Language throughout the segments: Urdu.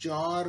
4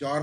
4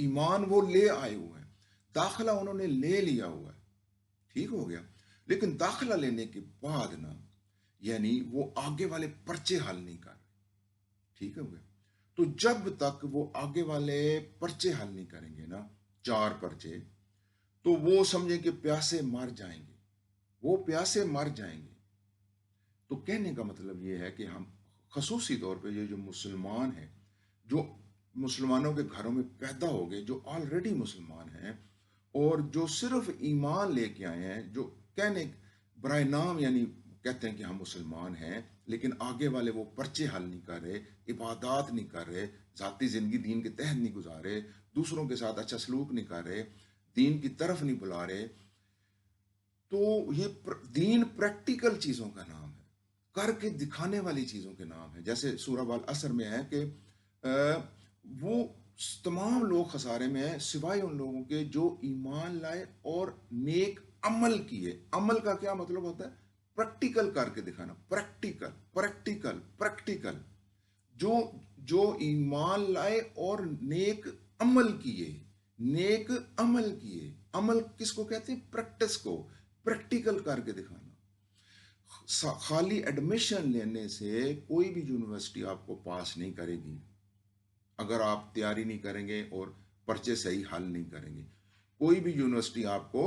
ایمان وہ لے آئے ہوئے ہیں، داخلہ انہوں نے لے لیا ہوا ہے، ٹھیک ہو گیا، لیکن داخلہ لینے کے بعد نا یعنی وہ آگے والے پرچے حل نہیں کر رہے، ٹھیک ہو گیا۔ تو جب تک وہ آگے والے پرچے حل نہیں کریں گے نا، 4 پرچے، تو وہ سمجھیں کہ پیاسے مر جائیں گے، وہ پیاسے مر جائیں گے۔ تو کہنے کا مطلب یہ ہے کہ ہم خصوصی طور پہ یہ جو مسلمان ہیں، جو مسلمانوں کے گھروں میں پیدا ہو گئے، جو آلریڈی مسلمان ہیں اور جو صرف ایمان لے کے آئے ہیں، جو کہنے برائے نام یعنی کہتے ہیں کہ ہم مسلمان ہیں، لیکن آگے والے وہ پرچے حل نہیں کر رہے، عبادات نہیں کر رہے، ذاتی زندگی دین کے تحت نہیں گزارے، دوسروں کے ساتھ اچھا سلوک نہیں کر رہے، دین کی طرف نہیں بلا رہے، تو یہ دین پریکٹیکل چیزوں کا نام ہے، کر کے دکھانے والی چیزوں کے نام ہے۔ جیسے سورہ والعصر میں ہے کہ وہ تمام لوگ خسارے میں ہیں سوائے ان لوگوں کے جو ایمان لائے اور نیک عمل کیے۔ عمل کا کیا مطلب ہوتا ہے؟ پریکٹیکل کر کے دکھانا، پریکٹیکل پریکٹیکل پریکٹیکل، جو جو ایمان لائے اور نیک عمل کیے، نیک عمل کیے۔ عمل کس کو کہتے ہیں؟ پریکٹس کو، پریکٹیکل کر کے دکھانا۔ خالی ایڈمیشن لینے سے کوئی بھی یونیورسٹی آپ کو پاس نہیں کرے گی اگر آپ تیاری نہیں کریں گے اور پرچے صحیح حل نہیں کریں گے، کوئی بھی یونیورسٹی آپ کو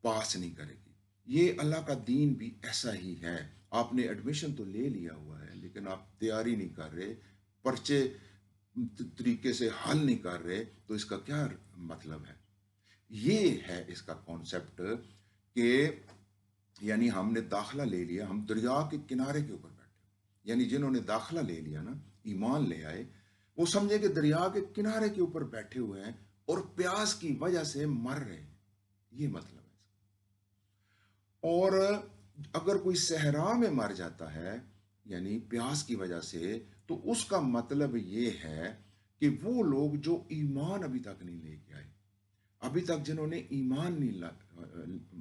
پاس نہیں کرے گی۔ یہ اللہ کا دین بھی ایسا ہی ہے، آپ نے ایڈمیشن تو لے لیا ہوا ہے لیکن آپ تیاری نہیں کر رہے، پرچے طریقے سے حل نہیں کر رہے، تو اس کا کیا مطلب ہے؟ یہ ہے اس کا کانسیپٹ کہ یعنی ہم نے داخلہ لے لیا، ہم دریا کے کنارے کے اوپر بیٹھے، یعنی جنہوں نے داخلہ لے لیا نا، ایمان لے آئے، وہ سمجھے کہ دریا کے کنارے کے اوپر بیٹھے ہوئے ہیں اور پیاس کی وجہ سے مر رہے ہیں، یہ مطلب ہے اس کا۔ اور اگر کوئی صحرا میں مر جاتا ہے یعنی پیاس کی وجہ سے، تو اس کا مطلب یہ ہے کہ وہ لوگ جو ایمان ابھی تک نہیں لے کے آئے، ابھی تک جنہوں نے ایمان نہیں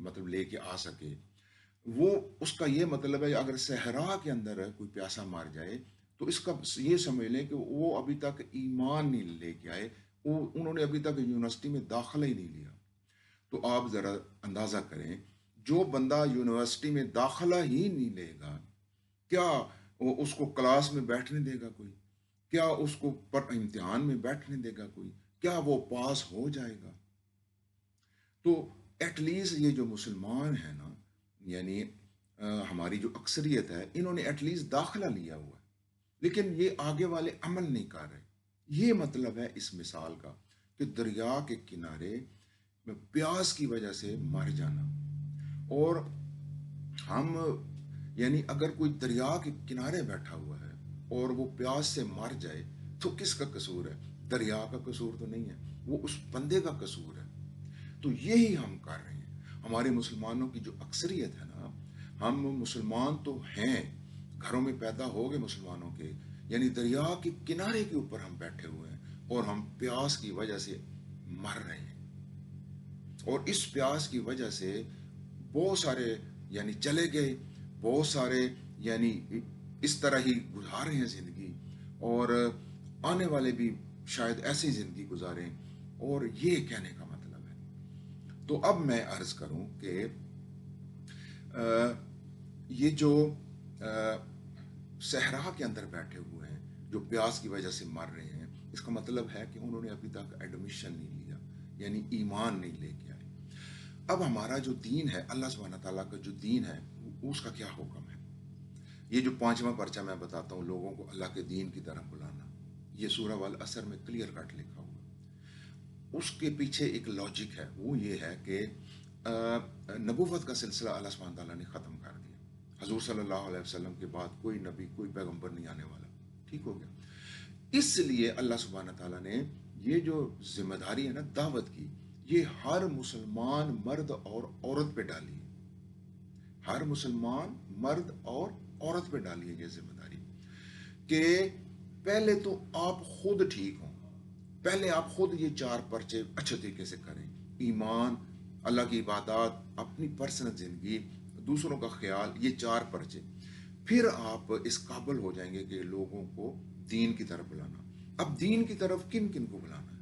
مطلب لے کے آ سکے، وہ اس کا یہ مطلب ہے اگر صحرا کے اندر کوئی پیاسا مار جائے تو اس کا یہ سمجھ لیں کہ وہ ابھی تک ایمان نہیں لے کے آئے، انہوں نے ابھی تک یونیورسٹی میں داخلہ ہی نہیں لیا۔ تو آپ ذرا اندازہ کریں، جو بندہ یونیورسٹی میں داخلہ ہی نہیں لے گا، کیا وہ اس کو کلاس میں بیٹھنے دے گا کوئی؟ کیا اس کو پر امتحان میں بیٹھنے دے گا کوئی؟ کیا وہ پاس ہو جائے گا؟ تو ایٹ لیسٹ یہ جو مسلمان ہیں نا، یعنی ہماری جو اکثریت ہے، انہوں نے ایٹ لیسٹ داخلہ لیا ہوا ہے لیکن یہ آگے والے عمل نہیں کر رہے۔ یہ مطلب ہے اس مثال کا کہ دریا کے کنارے میں پیاس کی وجہ سے مر جانا، اور ہم یعنی اگر کوئی دریا کے کنارے بیٹھا ہوا ہے اور وہ پیاس سے مر جائے تو کس کا قصور ہے؟ دریا کا قصور تو نہیں ہے، وہ اس بندے کا قصور ہے۔ تو یہی ہم کر رہے ہیں، ہمارے مسلمانوں کی جو اکثریت ہے نا، ہم مسلمان تو ہیں، گھروں میں پیدا ہو گئے مسلمانوں کے، یعنی دریا کے کنارے کے اوپر ہم بیٹھے ہوئے ہیں اور ہم پیاس کی وجہ سے مر رہے ہیں، اور اس پیاس کی وجہ سے بہت سارے یعنی چلے گئے، بہت سارے یعنی اس طرح ہی گزار رہے ہیں زندگی، اور آنے والے بھی شاید ایسی زندگی گزاریں، اور یہ کہنے کا مطلب ہے۔ تو اب میں عرض کروں کہ یہ جو صحرا کے اندر بیٹھے ہوئے ہیں جو پیاس کی وجہ سے مر رہے ہیں، اس کا مطلب ہے کہ انہوں نے ابھی تک ایڈمیشن نہیں لیا، یعنی ایمان نہیں لے کے آئے۔ اب ہمارا جو دین ہے، اللہ سبحانہ تعالیٰ کا جو دین ہے، اس کا کیا حکم ہے؟ یہ جو 5واں پرچہ میں بتاتا ہوں، لوگوں کو اللہ کے دین کی طرف بلانا، یہ سورہ والعصر میں کلیئر کٹ لکھا ہوا۔ اس کے پیچھے ایک لاجک ہے، وہ یہ ہے کہ نبوت کا سلسلہ اللہ سبحانہ تعالیٰ نے ختم کر دیا، حضور صلی اللہ علیہ وسلم کے بعد کوئی نبی کوئی پیغمبر نہیں آنے والا، ٹھیک ہو گیا۔ اس لیے اللہ سبحانہ تعالیٰ نے یہ جو ذمہ داری ہے نا دعوت کی، یہ ہر مسلمان مرد اور عورت پہ ڈالی ہے، ہر مسلمان مرد اور عورت پہ ڈالی ہے یہ ذمہ داری، کہ پہلے تو آپ خود ٹھیک ہوں، پہلے آپ خود یہ 4 پرچے اچھے طریقے سے کریں، ایمان، اللہ کی عبادات، اپنی پرسنل زندگی، دوسروں کا خیال، یہ 4 پرچے، پھر آپ اس قابل ہو جائیں گے کہ لوگوں کو دین کی طرف بلانا۔ اب دین کی طرف کن کن کو بلانا ہے؟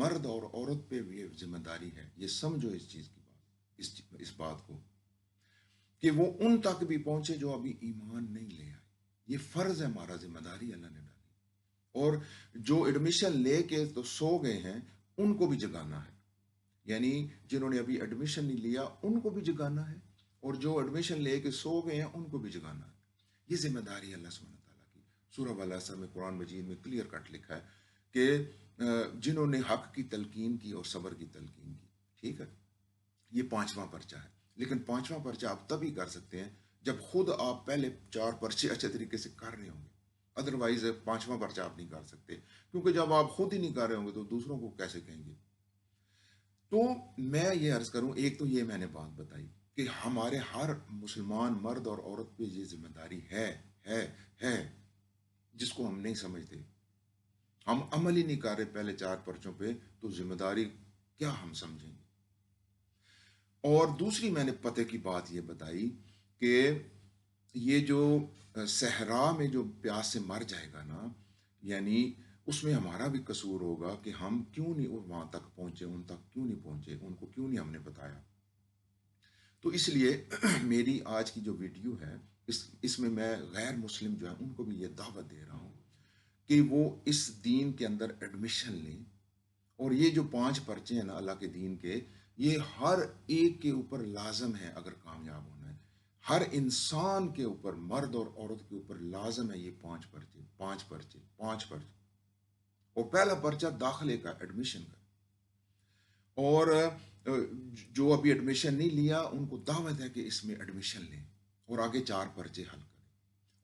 مرد اور عورت پہ یہ ذمہ داری ہے، یہ سمجھو اس چیز کی بات، اس بات کو، کہ وہ ان تک بھی پہنچے جو ابھی ایمان نہیں لے آئے۔ یہ فرض ہے ہمارا، ذمہ داری اللہ نے ڈالی۔ اور جو ایڈمیشن لے کے تو سو گئے ہیں، ان کو بھی جگانا ہے، یعنی جنہوں نے ابھی ایڈمیشن نہیں لیا ان کو بھی جگانا ہے، اور جو ایڈمیشن لے کے سو گئے ہیں ان کو بھی جگانا ہے۔ یہ ذمہ داری ہے اللہ سبحانہ تعالیٰ کی۔ سورہ والا میں قرآن مجید میں کلیئر کٹ لکھا ہے کہ جنہوں نے حق کی تلقین کی اور صبر کی تلقین کی، ٹھیک ہے، یہ پانچواں پرچہ ہے۔ لیکن پانچواں پرچہ آپ تبھی کر سکتے ہیں جب خود آپ پہلے چار پرچے اچھے طریقے سے کر رہے ہوں گے، ادروائز پانچواں پرچہ آپ نہیں کر سکتے، کیونکہ جب آپ خود ہی نہیں کر رہے ہوں گے تو دوسروں کو کیسے کہیں گے؟ تو میں یہ عرض کروں، ایک تو یہ میں نے بات بتائی کہ ہمارے ہر مسلمان مرد اور عورت پہ یہ ذمہ داری ہے جس کو ہم نہیں سمجھتے، ہم عمل ہی نہیں کر رہے پہلے چار پرچوں پہ، تو ذمہ داری کیا ہم سمجھیں گے؟ اور دوسری میں نے پتے کی بات یہ بتائی کہ یہ جو صحرا میں جو پیاس سے مر جائے گا نا، یعنی اس میں ہمارا بھی قصور ہوگا کہ ہم کیوں نہیں وہاں تک پہنچے، ان تک کیوں نہیں پہنچے، ان کو کیوں نہیں ہم نے بتایا۔ تو اس لیے میری آج کی جو ویڈیو ہے، اس میں میں غیر مسلم جو ہے ان کو بھی یہ دعوت دے رہا ہوں کہ وہ اس دین کے اندر ایڈمیشن لیں، اور یہ جو 5 پرچے ہیں نا اللہ کے دین کے، یہ ہر ایک کے اوپر لازم ہے اگر کامیاب ہونا ہے، ہر انسان کے اوپر، مرد اور عورت کے اوپر لازم ہے یہ 5 پرچے، 5 پرچے، 5 پرچے۔ اور پہلا پرچہ داخلے کا، ایڈمیشن کا، اور جو ابھی ایڈمیشن نہیں لیا ان کو دعوت ہے کہ اس میں ایڈمیشن لیں اور آگے 4 پرچے حل کریں،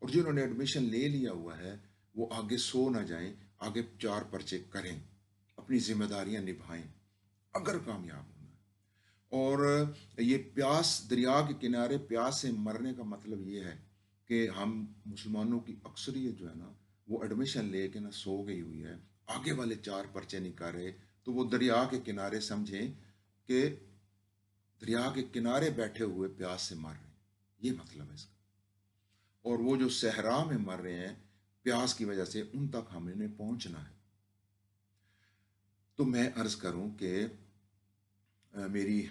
اور جنہوں نے ایڈمیشن لے لیا ہوا ہے وہ آگے سو نہ جائیں، آگے 4 پرچے کریں، اپنی ذمہ داریاں نبھائیں اگر کامیاب ہونا ہے۔ اور یہ پیاس، دریا کے کنارے پیاس سے مرنے کا مطلب یہ ہے کہ ہم مسلمانوں کی اکثریت جو ہے نا وہ ایڈمیشن لے کے نا سو گئی ہوئی ہے، آگے والے 4 پرچے نہیں کر رہے، تو وہ دریا کے کنارے سمجھیں کہ دریا کے کنارے بیٹھے ہوئے پیاس سے مر رہے ہیں، یہ مطلب ہے اس کا۔ اور وہ جو صحرا میں مر رہے ہیں پیاس کی وجہ سے، ان تک ہمیں نے پہنچنا ہے۔ تو میں عرض کروں کہ میری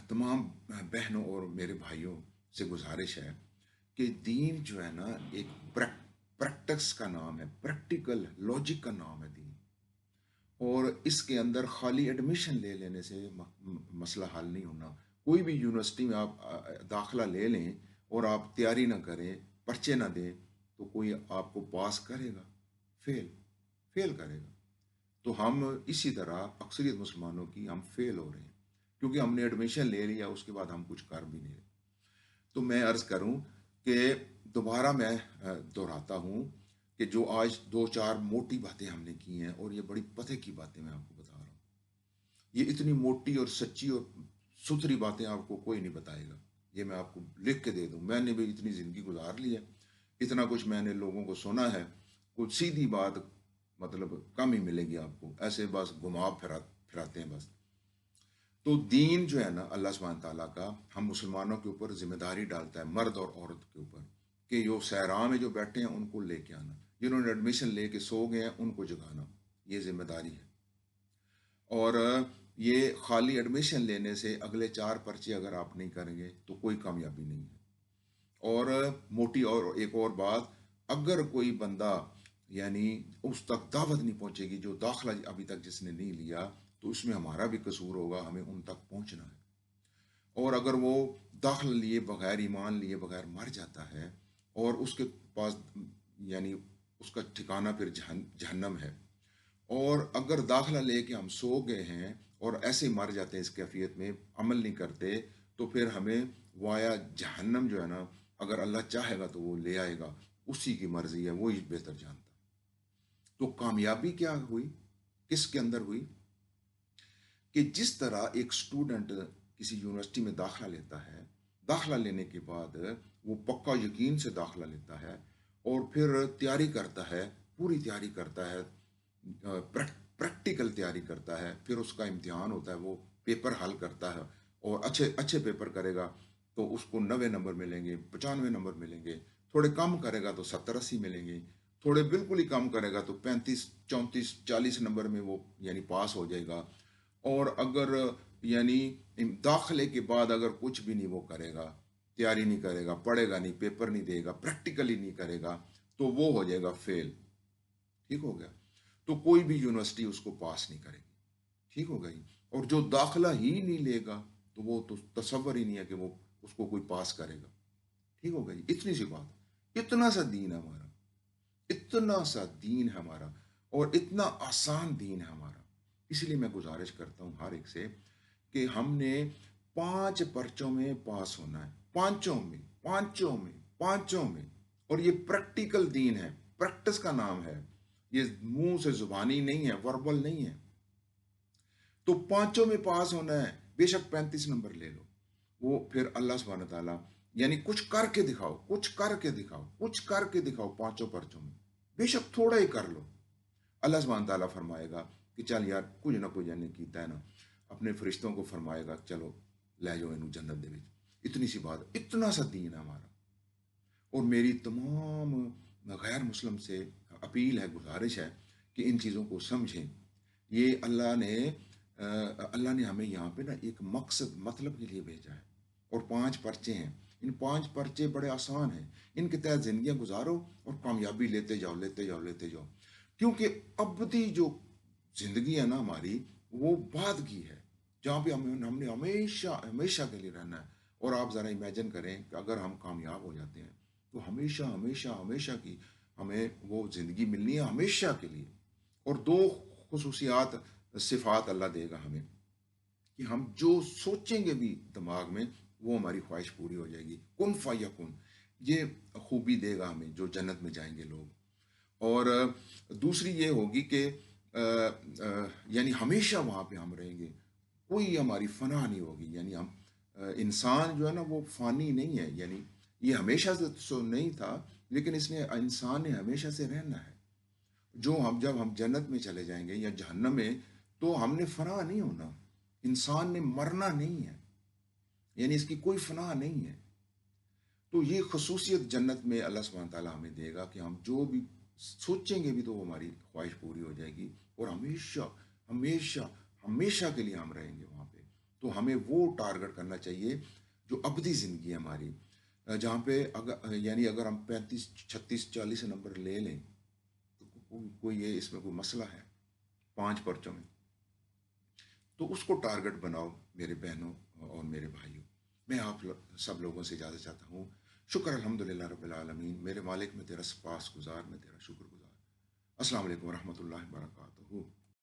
تمام بہنوں اور میرے بھائیوں سے گزارش ہے کہ دین جو ہے نا ایک پریکٹس کا نام ہے، پریکٹیکل لاجک کا نام ہے دین، اور اس کے اندر خالی ایڈمیشن لے لینے سے مسئلہ حل نہیں ہونا۔ کوئی بھی یونیورسٹی میں آپ داخلہ لے لیں اور آپ تیاری نہ کریں، پرچے نہ دیں، تو کوئی آپ کو پاس کرے گا؟ فیل کرے گا۔ تو ہم اسی طرح اکثریت مسلمانوں کی ہم فیل ہو رہے ہیں، کیونکہ ہم نے ایڈمیشن لے لیا، اس کے بعد ہم کچھ کر بھی نہیں رہے۔ تو میں عرض کروں کہ دوبارہ میں دہراتا ہوں کہ جو آج 2-4 موٹی باتیں ہم نے کی ہیں، اور یہ بڑی پتے کی باتیں میں آپ کو بتا رہا ہوں، یہ اتنی موٹی اور سچی اور ستھری باتیں آپ کو کوئی نہیں بتائے گا، یہ میں آپ کو لکھ کے دے دوں۔ میں نے بھی اتنی زندگی گزار لی ہے، اتنا کچھ میں نے لوگوں کو سنا ہے، کچھ سیدھی بات مطلب کم ہی ملے گی آپ کو، ایسے بس گھما پھراتے ہیں بس۔ تو دین جو ہے نا اللہ سبحانہ تعالیٰ کا، ہم مسلمانوں کے اوپر ذمہ داری ڈالتا ہے، مرد اور عورت کے اوپر، کہ جو صحرا میں جو بیٹھے ہیں ان کو لے کے آنا، جنہوں نے ایڈمیشن لے کے سو گئے ہیں ان کو جگانا، یہ ذمہ داری ہے۔ اور یہ خالی ایڈمیشن لینے سے اگلے 4 پرچے اگر آپ نہیں کریں گے تو کوئی کامیابی نہیں ہے۔ اور موٹی اور ایک اور بات، اگر کوئی بندہ یعنی اس تک دعوت نہیں پہنچے گی، جو داخلہ ابھی تک جس نے نہیں لیا، تو اس میں ہمارا بھی قصور ہوگا، ہمیں ان تک پہنچنا ہے۔ اور اگر وہ داخلہ لیے بغیر، ایمان لیے بغیر مر جاتا ہے، اور اس کے پاس یعنی اس کا ٹھکانہ پھر جہنم ہے، اور اگر داخلہ لے کے ہم سو گئے ہیں اور ایسے مر جاتے ہیں اس کیفیت میں، عمل نہیں کرتے، تو پھر ہمیں وایا جہنم جو ہے نا، اگر اللہ چاہے گا تو وہ لے آئے گا، اسی کی مرضی ہے، وہی بہتر جانتا۔ تو کامیابی کیا ہوئی، کس کے اندر ہوئی؟ کہ جس طرح ایک سٹوڈنٹ کسی یونیورسٹی میں داخلہ لیتا ہے، داخلہ لینے کے بعد وہ پکا یقین سے داخلہ لیتا ہے، اور پھر تیاری کرتا ہے، پوری تیاری کرتا ہے، پریکٹیکل تیاری کرتا ہے، پھر اس کا امتحان ہوتا ہے، وہ پیپر حل کرتا ہے، اور اچھے پیپر کرے گا تو اس کو 90 نمبر ملیں گے، 95 نمبر ملیں گے، تھوڑے کم کرے گا تو 70-80 ملیں گے، تھوڑے بالکل ہی کم کرے گا تو 35 34 40 نمبر میں وہ یعنی پاس ہو جائے گا. اور اگر یعنی داخلے کے بعد اگر کچھ بھی نہیں وہ کرے گا، تیاری نہیں کرے گا، پڑھے گا نہیں، پیپر نہیں دے گا، پریکٹیکلی نہیں کرے گا، تو وہ ہو جائے گا فیل. ٹھیک ہو گیا؟ تو کوئی بھی یونیورسٹی اس کو پاس نہیں کرے گی. ٹھیک ہو گئی؟ اور جو داخلہ ہی نہیں لے گا تو وہ تو تصور ہی نہیں ہے کہ وہ اس کو کوئی پاس کرے گا. ٹھیک ہو گئی؟ اتنی سی بات. اتنا سا دین ہے ہمارا، اتنا سا دین ہے ہمارا، اور اتنا آسان دین ہے ہمارا. اس لیے میں گزارش کرتا ہوں ہر ایک سے کہ ہم نے 5 پرچوں میں پاس ہونا ہے، پانچوں میں. اور یہ پریکٹیکل دین ہے، پریکٹس کا نام ہے، یہ منہ سے زبانی نہیں ہے، وربل نہیں ہے. تو پانچوں میں پاس ہونا ہے. بے شک 35 نمبر لے لو، وہ پھر اللہ سبحانہ تعالیٰ یعنی کچھ کر کے دکھاؤ، کچھ کر کے دکھاؤ 5 پرچوں میں. بے شک تھوڑا ہی کر لو. اللہ سبحانہ تعالیٰ فرمائے گا کہ چل یار کچھ نہ کچھ جانے کیتا ہے نا، اپنے فرشتوں کو فرمائے گا چلو لے جاؤ انہوں جنت دے وچ. اتنی سی بات، اتنا سا دین ہے ہمارا. اور میری تمام غیر مسلم سے اپیل ہے، گزارش ہے کہ ان چیزوں کو سمجھیں. یہ اللہ نے ہمیں یہاں پہ نا ایک مقصد مطلب کے لیے بھیجا ہے. اور 5 پرچے ہیں. ان 5 پرچے بڑے آسان ہیں، ان کے تحت زندگیاں گزارو اور کامیابی لیتے جاؤ. کیونکہ ابدی جو زندگی ہے نا ہماری، وہ بعد کی ہے، جہاں پہ ہم نے ہمیشہ کے لیے رہنا ہے. اور آپ ذرا امیجن کریں کہ اگر ہم کامیاب ہو جاتے ہیں تو ہمیشہ کی ہمیں وہ زندگی ملنی ہے ہمیشہ کے لیے. اور 2 خصوصیات صفات اللہ دے گا ہمیں کہ ہم جو سوچیں گے بھی دماغ میں وہ ہماری خواہش پوری ہو جائے گی. کن فیکن، یہ خوبی دے گا ہمیں جو جنت میں جائیں گے لوگ. اور دوسری یہ ہوگی کہ یعنی ہمیشہ وہاں پہ ہم رہیں گے، کوئی ہماری فنا نہیں ہوگی. یعنی ہم انسان جو ہے نا وہ فانی نہیں ہے، یعنی یہ ہمیشہ سے تو نہیں تھا، لیکن انسان نے ہمیشہ سے رہنا ہے. جب ہم جنت میں چلے جائیں گے یا جہنم میں، تو ہم نے فنا نہیں ہونا. انسان نے مرنا نہیں ہے، یعنی اس کی کوئی فنا نہیں ہے. تو یہ خصوصیت جنت میں اللہ سبحانہ تعالیٰ ہمیں دے گا کہ ہم جو بھی سوچیں گے بھی تو وہ ہماری خواہش پوری ہو جائے گی. اور ہمیشہ کے لیے ہم رہیں گے وہاں پہ. تو ہمیں وہ ٹارگٹ کرنا چاہیے جو ابدی زندگی ہے ہماری، جہاں پہ اگر ہم 35 36 40 نمبر لے لیں تو کوئی اس میں کوئی مسئلہ ہے 5 پرچوں میں؟ تو اس کو ٹارگٹ بناؤ میرے بہنوں اور میرے بھائیوں. میں آپ سب لوگوں سے اجازت چاہتا ہوں. شکر الحمدللہ رب العالمین. میرے مالک میں تیرا سپاس گزار، میں تیرا شکر گزار. السلام علیکم ورحمۃ اللہ وبرکاتہ.